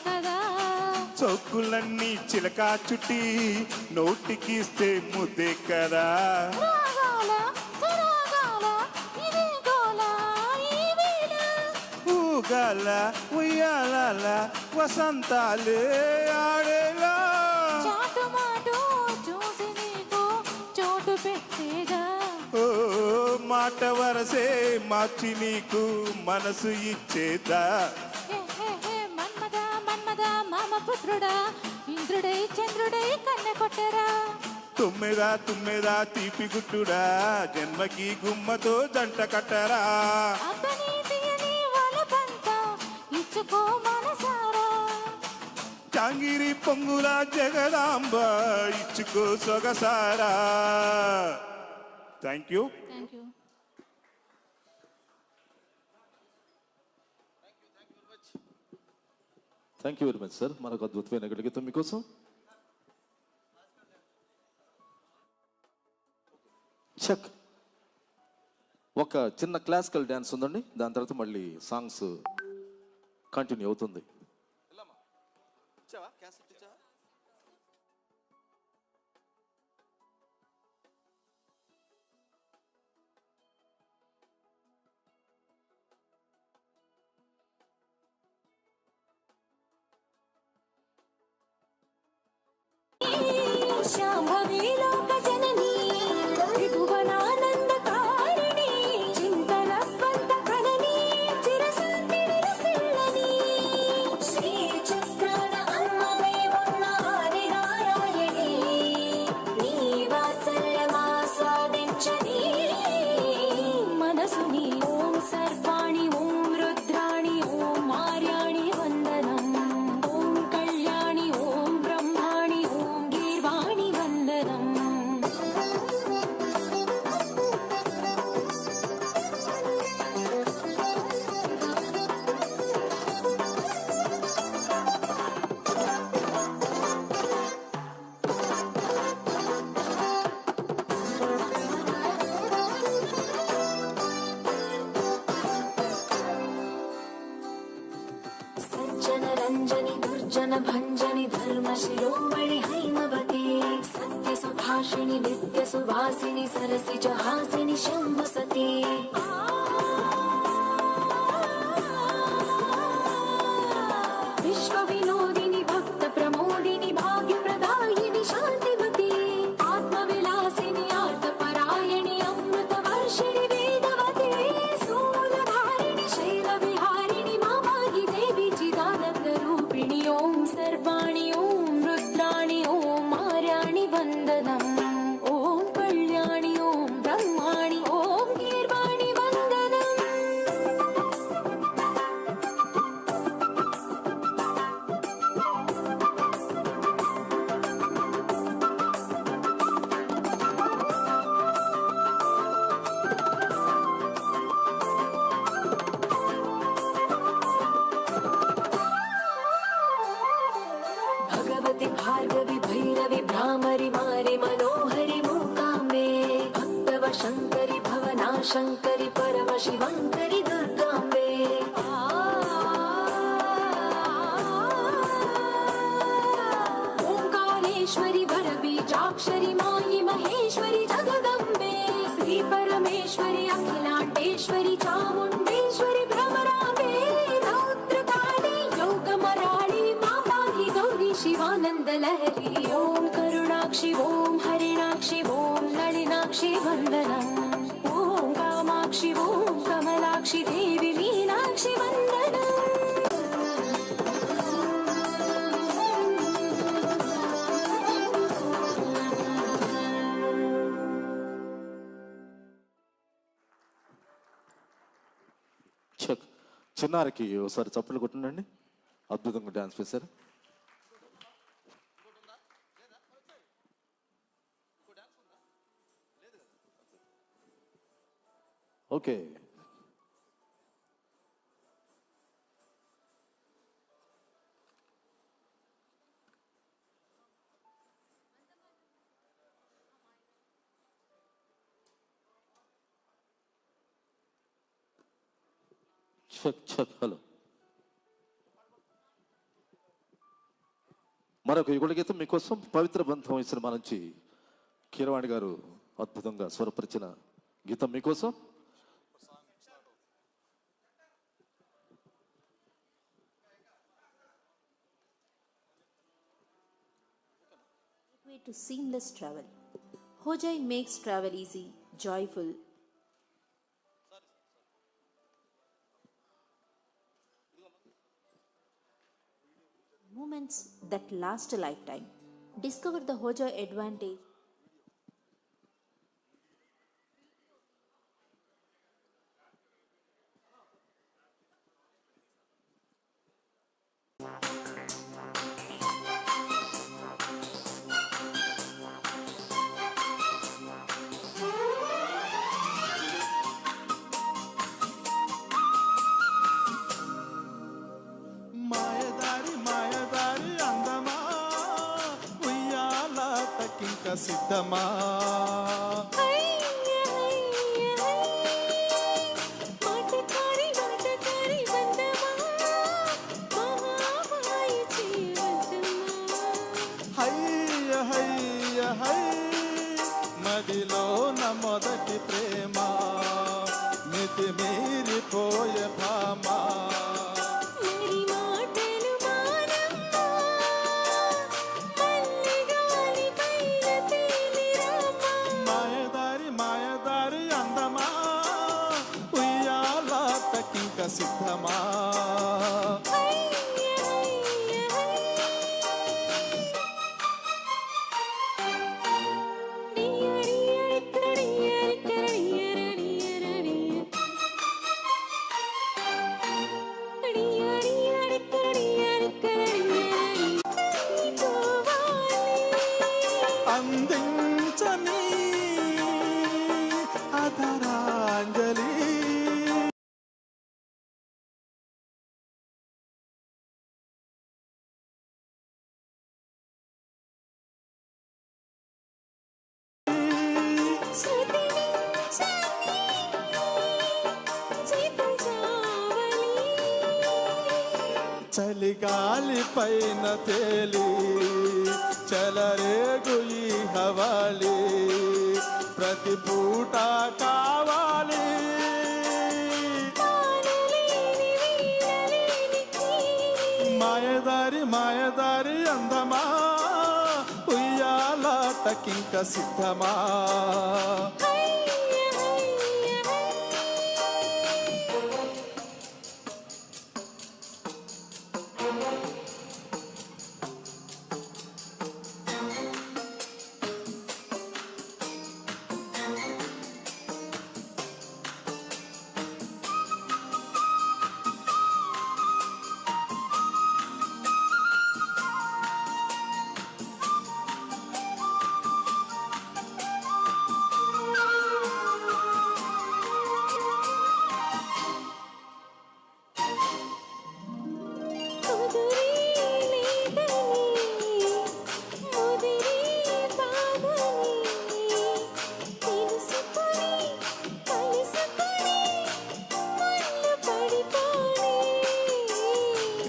కదా. చౌకులన్నీ చిలకా చుట్టి నోటికిస్తే ముద్దే కదా. ఊగాల ఉయ్యాల వసంతాలే ఆడేలా చాటుమాటు చూసి నీకు చోటు పెట్టేగా. ఓ మాట వరసే మార్చి నీకు మనసు ఇచ్చేదా. మన్మద మన్మద మామ పుత్రుడా ఇంద్రుడై చంద్రుడై కన్నె కొట్టరా. తుమ్మెదా తుమ్మెదా తీపి గుట్టుడా జన్మకి గుమ్మతో జంట కట్టరా. జాంగిరి పొంగుల జగదాంబ ఇచ్చుకో సొగసారా. Thank you. Thank you very much sir. మనకు అద్భుతమైన గీతం మీకోసం. చెక్. ఒక చిన్న క్లాసికల్ డ్యాన్స్ ఉందండి, దాని తర్వాత మళ్ళీ సాంగ్స్ కంటిన్యూ అవుతుంది. भंजनी धर्म शिरोमणि हैमवती सत्य सुभाषिणि नित्य सुवासिनि सरसिज हासिनि शंभु सती विश्व विनोदिनि भक्त प्रमोदिनि भाग्य प्रदायिनि शांतिवती आत्मविलासिनि आर्तपरायणि अमृत वर्षिणि वेदवती स्थूलधारिणि शैल विहारिणि मामाहि देवी चिदानंद रूपिणि ओम सर्वाणि ओम रुद्राणि ओम आर्याणि वंदनम् ओम कल्याणि ओम ब्रह्माणि ओम गीर्वाणि वंदनम् भगवति भार्गवि भैरवि भ्रामरि मारि मनोहरि मूकाम्बे भक्तव शंकरि भवना शंकरि परम शिवंकरि दुर्गाम्बे ओंकारेश्वरि वरबीजाक्षरि मायि महेश्वरि जगदम्बे श्री परमेश्वरि अखिलांडेश्वरि चामुंडेश्वरि भ्रमराम्बे रौद्रकाली योगमराळि मामाहि गौरी शिवानंद लहरी ओम करुणाक्षि ओम हरिणाक्षि ओम नलिनाक्षि वंदनम् ओम कामाक्षि ओम कमलाक्षि देवी मीनाक्षि वंदनम् చెక్. చిన్నారికి ఒకసారి చప్పులు కొట్టండి, అద్భుతంగా డ్యాన్స్ చేశారు. ఓకే. Check check. హలో. మరొక యుగళ గీతం మీకోసం పవిత్ర బంధం ఈ సినిమా నుంచి కీరవాణి గారు అద్భుతంగా స్వరపరిచిన గీతం మీకోసం. Way to seamless travel. Hojai makes travel easy, joyful. Moments that last a lifetime. Discover the Hojai advantage. మాయదారి మాయదారి అందమా ఉయ్యాలాటకింక సిద్ధమా హయ్య హయ్య హై మదిలో మొదటి ప్రేమ మితి మీరిపోయే భామా మాయదారి మాయదారి అందమా ఉయ్యాలాటకింక సిద్ధమా అందించని అధరాంజలి చలిగాలి పైన తేలి చలరేగు ఈ హవాలి ప్రతి పూట కావాలి మాయదారి మాయదారి అందమా ఉయ్యాలాటకింక సిద్ధమా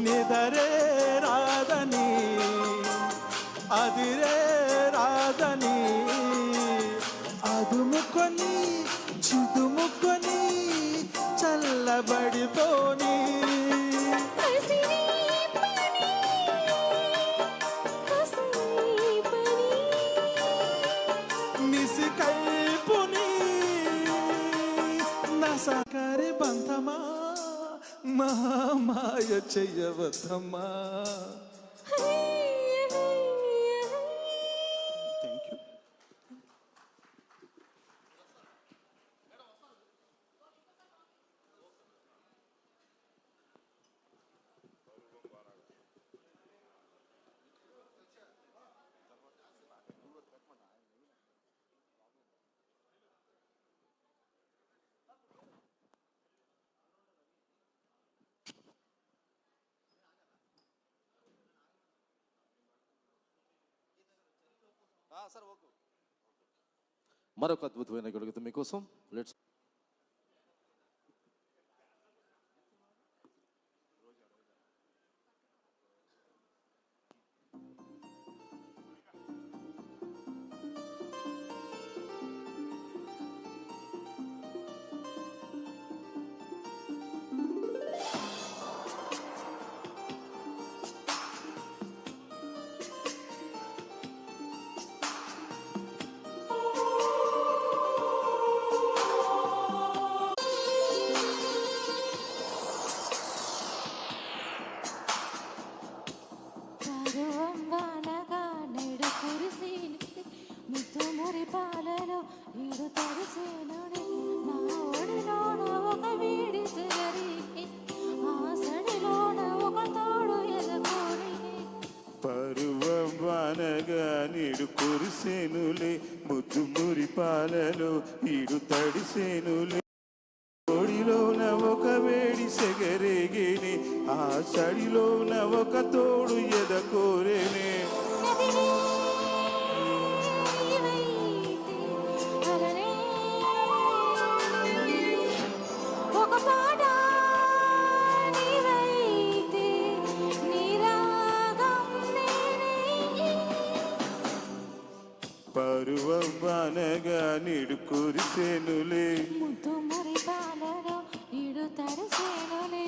నిదరే రాదని అదిరే రాదని అదుముకొని చిదుముకొని చల్లబడిపోని నిసికైపుని నసకరి బంధమా మహామాయ చెయ్యవద్దమ్మా. Thank you. మరొక అద్భుతమైన గీతం మీకోసం. లెట్స్ నీడు కురిసేనులే ముద్దు మురి పాలలో ఈడు తడిసేనులే ఒడిలోన ఒక వేడి సెగరేగేనే ఆ సడిలోన ఒక తోడు ఎద కోరేనే నదిని నీవైతే అలనే ఒక పాట నీవైతే నీరాగం నేనే పరువనగా నీడు కురిసేనులే ముద్దు మురి పాలలో ఈడు తడిసేనులే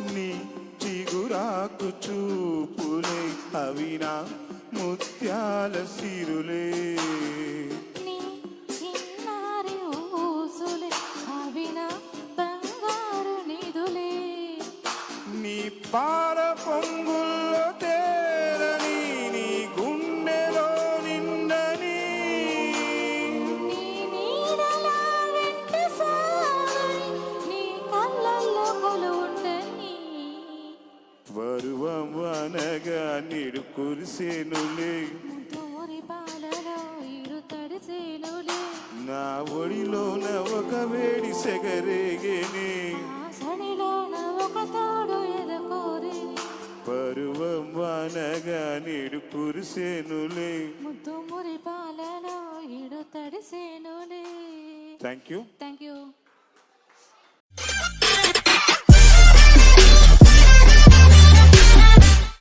నీ చిగురాకు చూపులే అవినా ముత్యాల సిరులే నీ చిన్నారి ఊసులే అవిన బంగారు నిధులే నీ పాల పొంగుల్లో తేరని నీ గుండెలో నిండని నీ నీడలా వెంట సాగని నీ కళ్ళల్లో కొలువుండని పరువనగా నీడు కురిసేనులే ముద్దు మురి పాలలో ఈడు తడిసేనులే నా ఒడిలోన ఒక వేడి సెగరేగేనే ఆ సడిలోన ఒక తోడు ఎదకోరిని పరువనగా నీడు కురిసేనులే ముద్దు మురి పాలలో ఈడు తడిసేనులే థ్యాంక్ యూ థ్యాంక్ యూ